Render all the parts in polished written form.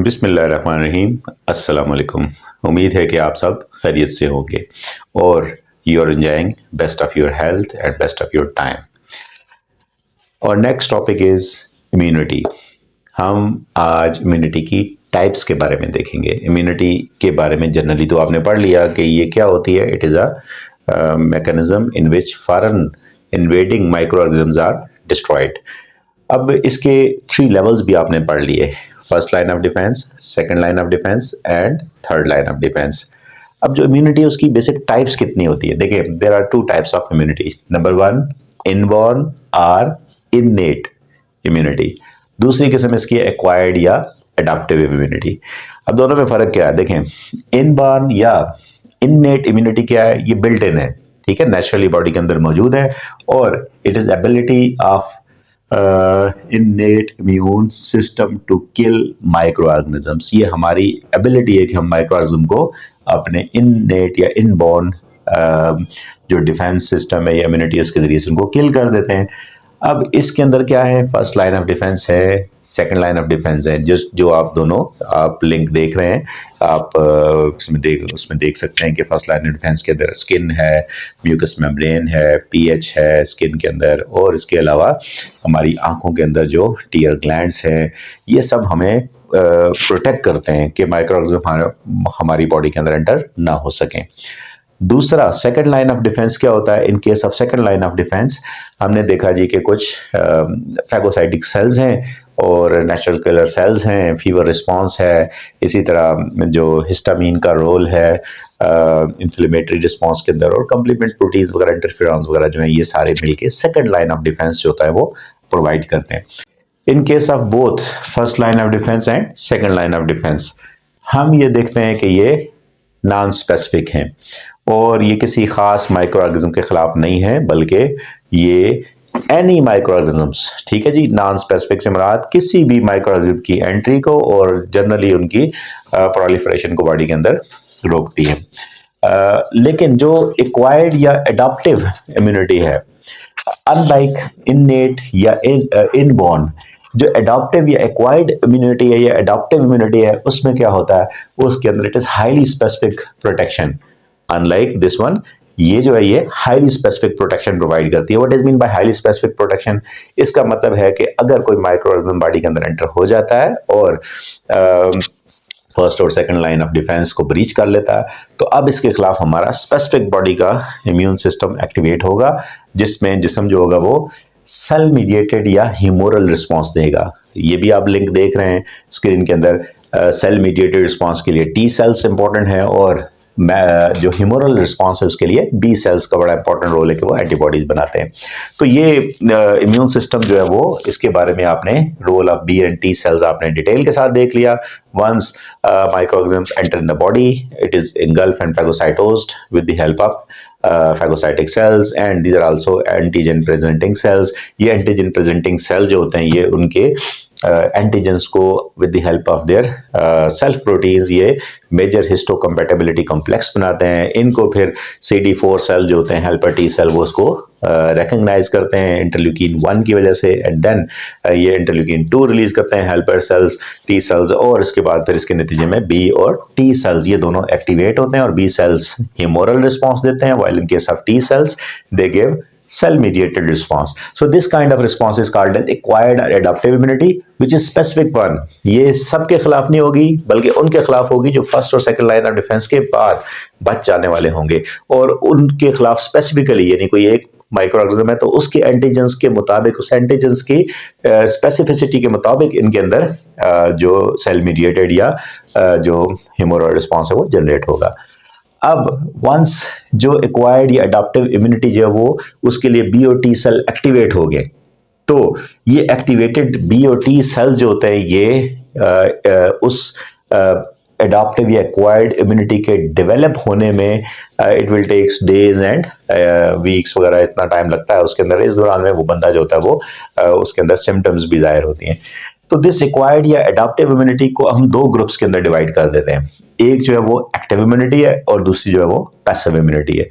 बिस्मिल्लाहिर्रहमानिर्रहीम। अस्सलाम वालेकुम। उम्मीद है कि आप सब खैरियत से होंगे और you are enjoying best of your health and best of your time. और नेक्स्ट टॉपिक इज़ इम्यूनिटी। हम आज इम्यूनिटी की टाइप्स के बारे में देखेंगे। इम्यूनिटी के बारे में जनरली तो आपने पढ़ लिया कि ये क्या होती है। It is a mechanism in which foreign invading micro organisms are destroyed. अब इसके 3 लेवल्स भी आपने पढ़ लिए। First line of defence, second line of defence and third line of defence. अब जो इम्यूनिटी है उसकी बेसिक टाइप्स कितनी होती है, देखिए there are 2 types of immunity. Number 1 inborn or innate immunity. दूसरी किस्म इसकी एक्वायर्ड या एडाप्टिव इम्यूनिटी। अब दोनों में फ़र्क क्या है, देखें इनबॉर्न या इननेट इम्यूनिटी क्या है, ये बिल्ट इन है, ठीक है, नेचुरली बॉडी के अंदर मौजूद है और it is ability of innate immune system to kill microorganisms। ये हमारी एबिलिटी है कि हम माइक्रोऑर्गेनिज्म को अपने innate या इनबॉर्न जो डिफेंस सिस्टम है या इम्यूनिटी उसके जरिए से उनको किल कर देते हैं। अब इसके अंदर क्या है, फर्स्ट लाइन ऑफ डिफेंस है, सेकंड लाइन ऑफ डिफेंस है। जो आप दोनों आप लिंक देख रहे हैं, आप उसमें देख सकते हैं कि फर्स्ट लाइन ऑफ डिफेंस के अंदर स्किन है, म्यूकस मेम्ब्रेन है, पीएच है स्किन के अंदर, और इसके अलावा हमारी आंखों के अंदर जो टीयर ग्लैंड्स हैं, ये सब हमें प्रोटेक्ट करते हैं कि माइक्रोऑर्गेनिज्म हमारी बॉडी के अंदर एंटर ना हो सकें। दूसरा सेकंड लाइन ऑफ डिफेंस क्या होता है, इन case of second line of defence हमने देखा जी कि कुछ फैगोसाइटिक सेल्स हैं और नेचुरल किलर सेल्स हैं, फीवर रिस्पांस है, इसी तरह जो हिस्टामीन का रोल है इन्फ्लेमेटरी रिस्पांस के अंदर, और कम्प्लीमेंट प्रोटीन्स वगैरह, इंटरफेरॉन्स वगैरह जो हैं, ये सारे मिलके सेकंड लाइन ऑफ डिफेंस जो होता है वो प्रोवाइड करते हैं। इन case of both first line of defence and second line of defence हम ये देखते हैं कि ये नॉन स्पेसिफिक हैं और ये किसी खास माइक्रो ऑर्गेनिज्म के खिलाफ नहीं है, बल्कि ये एनी माइक्रो ऑर्गेनिजम्स, ठीक है जी, नॉन स्पेसिफिक से मुराद किसी भी माइक्रो ऑर्गेनिज्म की एंट्री को और जनरली उनकी प्रोलिफरेशन को बॉडी के अंदर रोकती है। लेकिन जो एक्वायर्ड या एडाप्टिव इम्यूनिटी है, अनलाइक इननेट या इनबॉर्न, जो एडाप्टिव या एक्वायर्ड इम्यूनिटी है या एडाप्टिव इम्यूनिटी है, उसमें क्या होता है, उसके अंदर it is highly specific protection. Unlike this one, ये जो है ये हाईली स्पेसिफिक प्रोटेक्शन प्रोवाइड करती है। What is mean by highly specific protection, इसका मतलब है कि अगर कोई माइक्रोऑर्गेनिज्म बॉडी के अंदर एंटर हो जाता है और फर्स्ट और सेकंड लाइन ऑफ डिफेंस को ब्रीच कर लेता है, तो अब इसके खिलाफ हमारा स्पेसिफिक बॉडी का इम्यून सिस्टम एक्टिवेट होगा, जिसमें जिस्म जो होगा वो सेल मीडिएटेड या ह्यूमोरल रिस्पांस देगा। ये भी आप लिंक देख रहे हैं स्क्रीन के अंदर। सेल मीडिएटेड रिस्पांस के लिए टी सेल्स इंपॉर्टेंट है और जो ह्यूमोरल रिस्पांस है उसके लिए बी सेल्स का बड़ा इंपॉर्टेंट रोल है कि वो एंटीबॉडीज बनाते हैं। तो ये इम्यून सिस्टम जो है वो, इसके बारे में आपने role of B and T cells आपने डिटेल के साथ देख लिया। Once microorganisms enter in the body, it is engulfed and phagocytosed with the help of phagocytic cells and these are also antigen presenting cells। ये antigen presenting cell जो होते हैं ये उनके एंटीजेंस को with the help of their self proteins ये major histocompatibility complex बनाते हैं। इनको फिर CD4 सेल जो होते हैं, हेल्पर टी सेल, वो उसको रिकग्नाइज करते हैं इंटरल्यूकिन 1 की वजह से, एंड देन ये इंटरल्यूकिन 2 रिलीज करते हैं हेल्पर सेल्स, टी सेल्स, और इसके बाद फिर इसके नतीजे में बी और टी सेल्स ये दोनों एक्टिवेट होते हैं और बी सेल्स ह्यूमोरल रिस्पॉन्स देते हैं, while in case of T cells they give cell mediated response। So this kind of response is called as acquired or adaptive immunity which is specific one। ये सबके खिलाफ नहीं होगी बल्कि उनके खिलाफ होगी जो फर्स्ट और सेकंड लाइन ऑफ डिफेंस के बाद बच जाने वाले होंगे, और उनके खिलाफ स्पेसिफिकली, यानी कोई एक माइक्रो ऑर्गेनिज्म है तो उसके एंटीजेंस के मुताबिक, उस एंटीजेंस की स्पेसिफिसिटी के मुताबिक इनके अंदर जो सेल मीडिएटेड या जो ह्यूमोरल रिस्पॉन्स है वो जनरेट होगा। अब वंस जो एक्वायर्ड या अडॉप्टिव इम्यूनिटी जो है वो, उसके लिए बी और टी सेल एक्टिवेट हो गए, तो ये एक्टिवेटेड बी और टी सेल जो होते हैं ये उस अडॉप्टिव या एक्वायर्ड इम्यूनिटी के डेवलप होने में it will takes days and weeks वगैरह, इतना टाइम लगता है उसके अंदर। इस दौरान में वो बंदा जो होता है वो उसके अंदर सिम्टम्स भी जाहिर होती हैं। तो दिस एक्वायर्ड या एडाप्टिव इम्यूनिटी को हम 2 ग्रुप्स के अंदर डिवाइड कर देते हैं। एक जो है वो एक्टिव इम्यूनिटी है और दूसरी जो है वो पैसिव इम्यूनिटी है।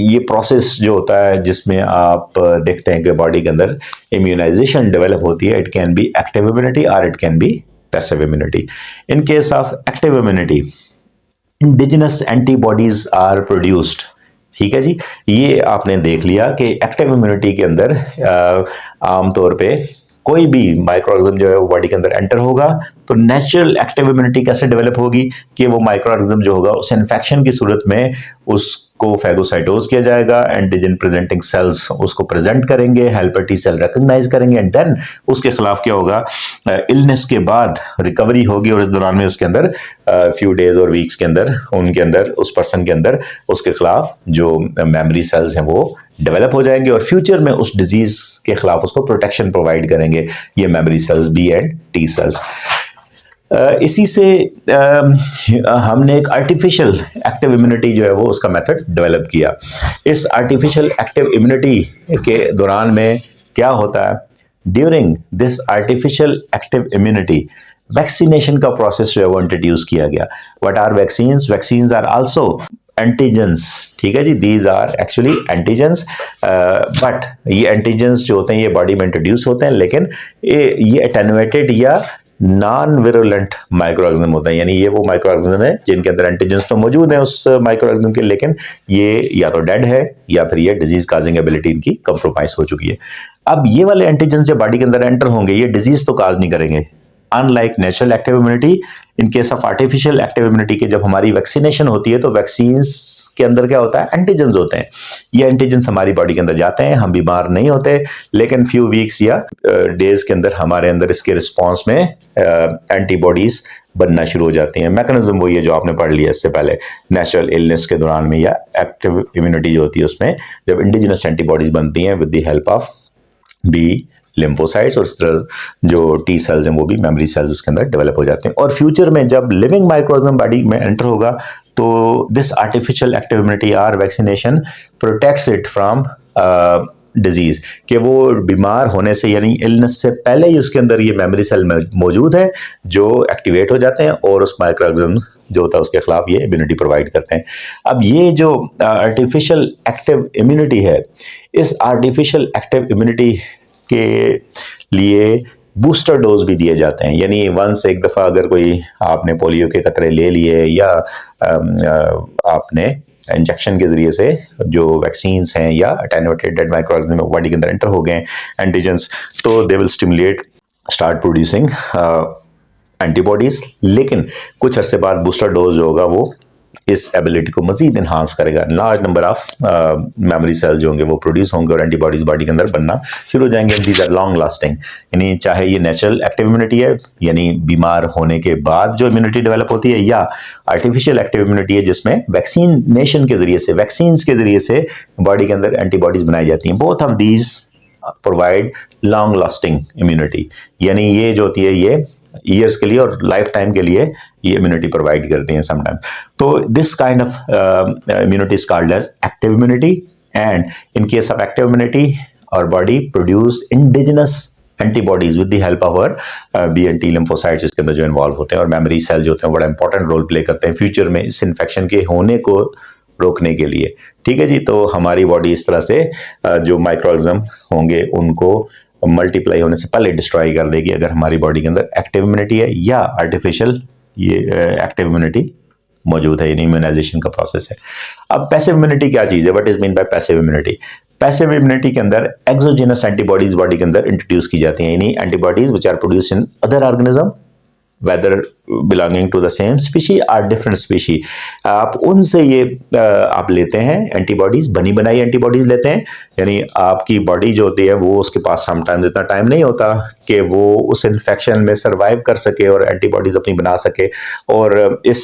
ये प्रोसेस जो होता है जिसमें आप देखते हैं कि बॉडी के अंदर इम्यूनाइजेशन डेवलप होती है, it can be active immunity और it can be passive immunity. In case of active immunity, indigenous antibodies are produced. ठीक है जी, ये आपने देख लिया कि एक्टिव इम्यूनिटी के अंदर आमतौर पे कोई भी माइक्रो ऑर्गेनिज्म जो है वो बॉडी के अंदर एंटर होगा तो नेचुरल एक्टिव इम्यूनिटी कैसे डेवलप होगी कि वो माइक्रो ऑर्गेनिज्म जो होगा उस इन्फेक्शन की सूरत में उसको फैगोसाइटोज किया जाएगा, एंटीजन प्रेजेंटिंग सेल्स उसको प्रेजेंट करेंगे, हेल्पर टी सेल रिकॉग्नाइज करेंगे एंड देन उसके खिलाफ क्या होगा, इलनेस के बाद रिकवरी होगी और इस दौरान में उसके अंदर फ्यू डेज और वीक्स के अंदर उनके अंदर उस पर्सन के अंदर उसके खिलाफ जो मेमोरी सेल्स हैं वो डेवलप हो जाएंगे और फ्यूचर में उस डिजीज के खिलाफ उसको प्रोटेक्शन प्रोवाइड करेंगे ये memory cells B and T cells. इसी से हमने एक आर्टिफिशियल एक्टिव इम्यूनिटी जो है वो उसका मेथड डेवलप किया। इस आर्टिफिशियल एक्टिव इम्यूनिटी के दौरान में क्या होता है, during this artificial active immunity vaccination का प्रोसेस जो है वो इंट्रोड्यूस किया गया। What are vaccines? Vaccines are also antigens. ठीक है जी, these are actually antigens, but ये एंटीजेंस जो होते हैं ये बॉडी में इंट्रोड्यूस होते हैं, लेकिन ये अटेनुएटेड या नॉन विरुलेंट माइक्रो ऑर्गेनिज्म होता है, यानी ये वो माइक्रो ऑर्गेनिज्म है जिनके अंदर एंटीजेंस तो मौजूद है उस माइक्रो ऑर्गेनिज्म के, लेकिन ये या तो डेड है या फिर ये डिजीज काजिंग एबिलिटी इनकी कंप्रोमाइज हो चुकी है। अब ये वाले एंटीजेंस जब बॉडी के अंदर एंटर होंगे ये डिजीज तो काज नहीं करेंगे। Unlike natural active immunity, in case of artificial active immunity के जब हमारी वैक्सीनेशन होती है तो वैक्सीन्स के अंदर क्या होता है, एंटीजेंस होते हैं। ये एंटीजेंस हमारी बॉडी के अंदर जाते हैं, हम बीमार नहीं होते, लेकिन फ्यू वीक्स या डेज के अंदर हमारे अंदर इसके रिस्पॉन्स में एंटीबॉडीज बनना शुरू हो जाती हैं। मैकेनिज्म वही है जो आपने पढ़ लिया इससे पहले, नेचुरल इलनेस के दौरान में या एक्टिव इम्यूनिटी जो होती है उसमें जब इंडिजिनस एंटीबॉडीज बनती हैं with the help of B lymphocytes और इस तरह जो टी सेल्स हैं वो भी मेमोरी सेल्स उसके अंदर डेवलप हो जाते हैं। और फ्यूचर में जब लिविंग माइक्रोऑर्गेनिज्म बॉडी में एंटर होगा तो this artificial active immunity or vaccination protects it from disease, कि वो बीमार होने से यानी इलनेस से पहले ही उसके अंदर ये मेमोरी सेल मौजूद है जो एक्टिवेट हो जाते हैं और उस माइक्रो ऑर्गेनिज्म जो होता है उसके खिलाफ ये इम्यूनिटी प्रोवाइड करते हैं। अब ये जो आर्टिफिशियल एक्टिव इम्यूनिटी है, इस आर्टिफिशियल एक्टिव इम्यूनिटी के लिए बूस्टर डोज भी दिए जाते हैं, यानी वंस एक दफ़ा अगर कोई आपने पोलियो के कतरे ले लिए या आपने इंजेक्शन के जरिए से जो वैक्सीन्स हैं या attenuated dead micro organism body के अंदर एंटर हो गए एंटीजेंस, तो they will stimulate start producing antibodies, लेकिन कुछ अरसे बाद बूस्टर डोज जो होगा वो इस एबिलिटी को मजीद इन्हांस करेगा। Large number of memory cell जो होंगे वो प्रोड्यूस होंगे और एंटीबॉडीज बॉडी के अंदर बनना शुरू हो जाएंगे। दीज आर लॉन्ग लास्टिंग, यानी चाहे ये नेचुरल एक्टिव इम्यूनिटी है यानी बीमार होने के बाद जो इम्यूनिटी डेवलप होती है या आर्टिफिशियल एक्टिव इम्यूनिटी है जिसमें वैक्सीनेशन के जरिए से वैक्सीन्स के जरिए से बॉडी के अंदर एंटीबॉडीज बनाई जाती हैं। Both of these provide long lasting immunity, यानी ये जो होती है ये ईयर्स के लिए और लाइफ टाइम के लिए ये इम्यूनिटी प्रोवाइड करते हैं समटाइम्स। तो this kind of immunity is called as active immunity, and in case of active immunity our body produce indigenous antibodies with the help of our B and T lymphocytes इसके अंदर जो involve होते हैं, और memory cell जो होते हैं बड़ा इंपॉर्टेंट रोल प्ले करते हैं फ्यूचर में इस इन्फेक्शन के होने को रोकने के लिए। ठीक है जी, तो हमारी बॉडी इस तरह से जो माइक्रो ऑर्गेनिज्म होंगे उनको मल्टीप्लाई होने से पहले डिस्ट्रॉय कर देगी अगर हमारी बॉडी के अंदर एक्टिव इम्यूनिटी है या आर्टिफिशियल ये एक्टिव इम्यूनिटी मौजूद है, यानी इम्यूनाइजेशन का प्रोसेस है। अब पैसिव इम्यूनिटी क्या चीज़ है? What is mean by passive immunity? Passive immunity के अंदर एक्सोजेनस एंटीबॉडीज बॉडी के अंदर इंट्रोड्यूस की जाती हैं, यानी antibodies which are produced in other organism whether belonging to the same species or different species, आप उनसे ये आप लेते हैं एंटीबॉडीज, बनी बनाई एंटीबॉडीज लेते हैं, यानी आपकी बॉडी जो होती है वो उसके पास समटाइम्स इतना टाइम नहीं होता कि वो उस इन्फेक्शन में सर्वाइव कर सके और एंटीबॉडीज अपनी बना सके, और इस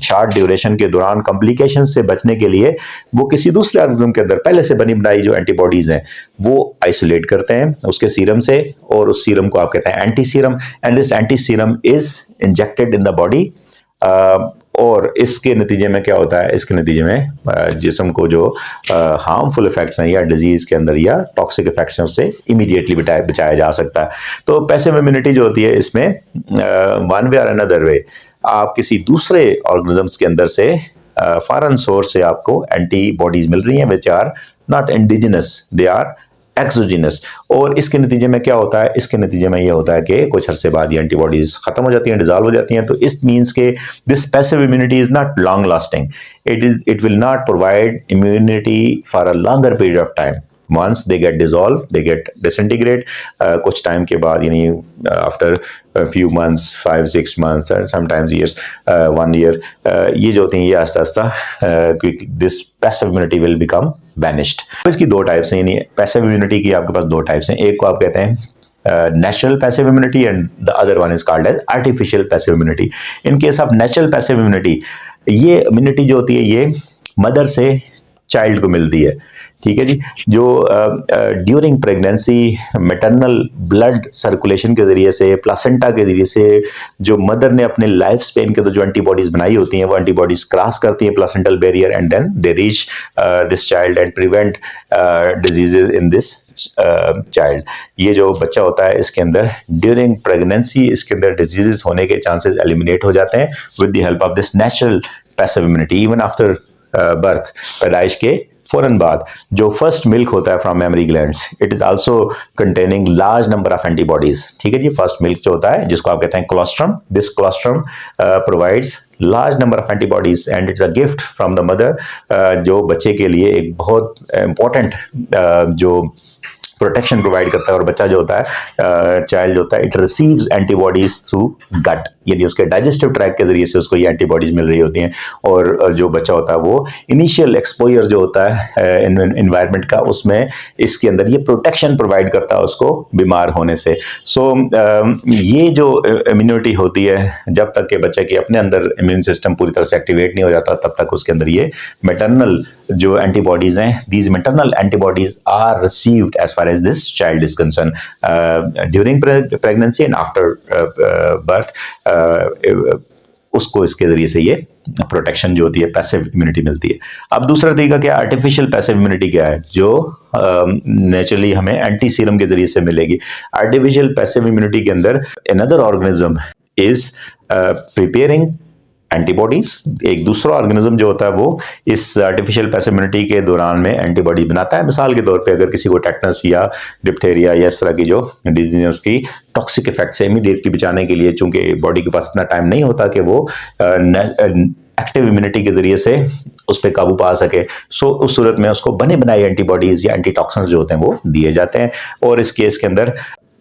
शॉर्ट ड्यूरेशन के दौरान कॉम्प्लिकेशन से बचने के लिए वो किसी दूसरे ऑर्गेनिज्म के अंदर पहले से बनी बनाई जो एंटीबॉडीज हैं वो आइसोलेट करते हैं उसके सीरम से, और उस सीरम को आप कहते हैं anti serum, and this anti serum is injected in the body, और इसके नतीजे में क्या होता है, इसके नतीजे में जिस्म को जो हार्मफुल इफेक्ट्स हैं या डिजीज के अंदर या टॉक्सिक इफेक्ट्स हैं उससे इमीडिएटली बचाया जा सकता है। तो पैसिव इम्यूनिटी जो होती है इसमें वन वे और अनदर वे आप किसी दूसरे ऑर्गेनिजम्स के अंदर से फॉरेन सोर्स से आपको एंटीबॉडीज मिल रही हैं which are not indigenous, they are exogenous. और इसके नतीजे में क्या होता है, इसके नतीजे में ये होता है कि कुछ अरसे बाद ये एंटीबॉडीज खत्म हो जाती हैं, डिजॉल्व हो जाती हैं। तो इस मीन्स के this passive immunity is not long lasting, it will not provide immunity for a longer period of time. once they get dissolved, they get disintegrate, कुछ टाइम के बाद, यानी after few months, 5-6 months or sometimes years, 1 year, ये जो होती हैं ये आस्ता आस्ता this passive immunity will become vanished. इसकी दो टाइप्स हैं, यानी पैसिव इम्यूनिटी की आपके पास दो टाइप्स हैं। एक को आप कहते हैं natural passive immunity and the other one is called as artificial passive immunity. In case of natural passive immunity, ये इम्यूनिटी जो होती है ये मदर से चाइल्ड को मिलती है, ठीक है जी। जो during pregnancy maternal blood circulation के ज़रिए से, प्लासेंटा के ज़रिए से, जो मदर ने अपने लाइफ स्पेन के तो जो एंटीबॉडीज़ बनाई होती हैं वो एंटीबॉडीज़ क्रॉस करती हैं placental barrier and then they reach this child and prevent diseases in this child. ये जो बच्चा होता है इसके अंदर ड्यूरिंग प्रेगनेंसी इसके अंदर डिजीजेज होने के चांसेस एलिमिनेट हो जाते हैं with the help of this natural passive immunity. Even after birth, पैदाइश के फौरन बाद जो फर्स्ट मिल्क होता है from mammary glands, it is also containing large number of antibodies, ठीक है जी। फर्स्ट मिल्क जो होता है जिसको आप कहते हैं colostrum, this colostrum provides large number of antibodies and it's a gift from the mother, जो बच्चे के लिए एक बहुत इंपॉर्टेंट जो प्रोटेक्शन प्रोवाइड करता है। और बच्चा जो होता है, चाइल्ड जो होता है, इट रिसीव्स एंटीबॉडीज थ्रू गट, यानी उसके डाइजेस्टिव ट्रैक के जरिए से उसको ये एंटीबॉडीज मिल रही होती हैं। और जो बच्चा होता है वो इनिशियल एक्सपोजर जो होता है एनवायरनमेंट का, उसमें इसके अंदर ये प्रोटेक्शन प्रोवाइड करता है उसको बीमार होने से। सो ये जो इम्यूनिटी होती है, जब तक के बच्चे के अपने अंदर इम्यून सिस्टम पूरी तरह से एक्टिवेट नहीं हो जाता, तब तक उसके अंदर ये मैटरनल जो एंटीबॉडीज हैं, these maternal antibodies are received as far as this child is concerned during pregnancy and after birth, उसको इसके जरिए से ये प्रोटेक्शन जो होती है, पैसिव इम्यूनिटी मिलती है। अब दूसरा तरीका क्या, आर्टिफिशियल पैसिव इम्यूनिटी क्या है, जो नेचुरली हमें एंटी सीरम के जरिए से मिलेगी। आर्टिफिशियल पैसिव इम्यूनिटी के अंदर another organism is preparing antibodies, एक दूसरा ऑर्गेनिज्म जो होता है वो इस आर्टिफिशियल पैसिव इम्यूनिटी के दौरान में एंटीबॉडी बनाता है। मिसाल के तौर पे अगर किसी को टेटनस या डिप्थेरिया या इस तरह की जो डिजीज है उसकी टॉक्सिक इफेक्ट से इमीडिएटली बचाने के लिए, चूंकि बॉडी के पास इतना टाइम नहीं होता कि वो एक्टिव इम्यूनिटी के जरिए से उस पर काबू पा सके, सो उस सूरत में उसको बने बनाए एंटीबॉडीज या एंटीटॉक्सिन्स जो होते हैं वो दिए जाते हैं। और इस केस के अंदर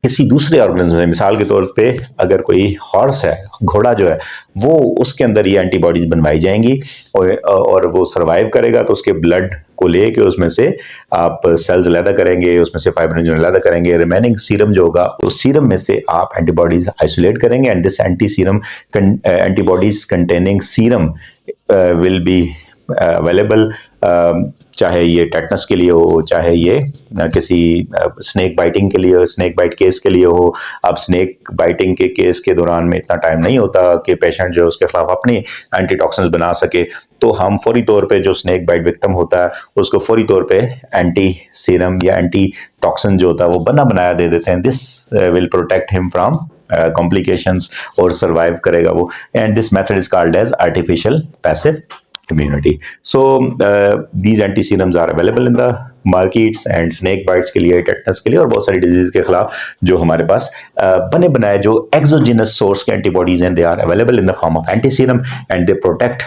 किसी दूसरे ऑर्गेनिज्म में, मिसाल के तौर पे अगर कोई हॉर्स है, घोड़ा जो है, वो उसके अंदर ये एंटीबॉडीज बनवाई जाएंगी और वो सरवाइव करेगा, तो उसके ब्लड को लेके उसमें से आप सेल्स अलग करेंगे, उसमें से फाइब्रिनोजन अलग करेंगे, रिमेनिंग सीरम जो होगा उस सीरम में से आप एंटीबॉडीज आइसोलेट करेंगे and this antibodies containing serum will be available, चाहे ये टेटनस के लिए हो, चाहे ये किसी स्नेक बाइटिंग के लिए हो, स्नेक बाइट केस के लिए हो। अब स्नेक बाइटिंग के केस के दौरान में इतना टाइम नहीं होता कि पेशेंट जो उसके खिलाफ अपनी एंटीटॉक्सिन्स बना सके, तो हम फौरी तौर पे जो स्नेक बाइट विक्टिम होता है उसको फौरी तौर पे एंटी सीरम या एंटी टॉक्सिन जो होता है वो बना बनाया दे देते हैं। This will protect him from complications और सर्वाइव करेगा वो, and this method is called as artificial passive immunity. So these anti-serums are available in the markets and snake bites के लिए, टेटनस के लिए और बहुत सारी डिजीज के खिलाफ जो हमारे पास बने बनाए जो exogenous source के antibodies हैं, they are available in the form of anti-serum and they protect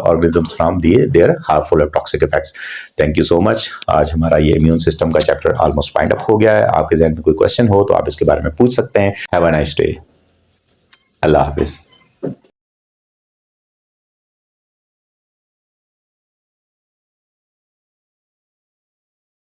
organisms from their harmful or toxic effects. Thank you so much. आज हमारा ये immune system का चैप्टर ऑलमोस्ट वाइंड अप हो गया है। आपके जहन में कोई क्वेश्चन हो तो आप इसके बारे में पूछ सकते हैं। Have a nice day. Allah Hafiz.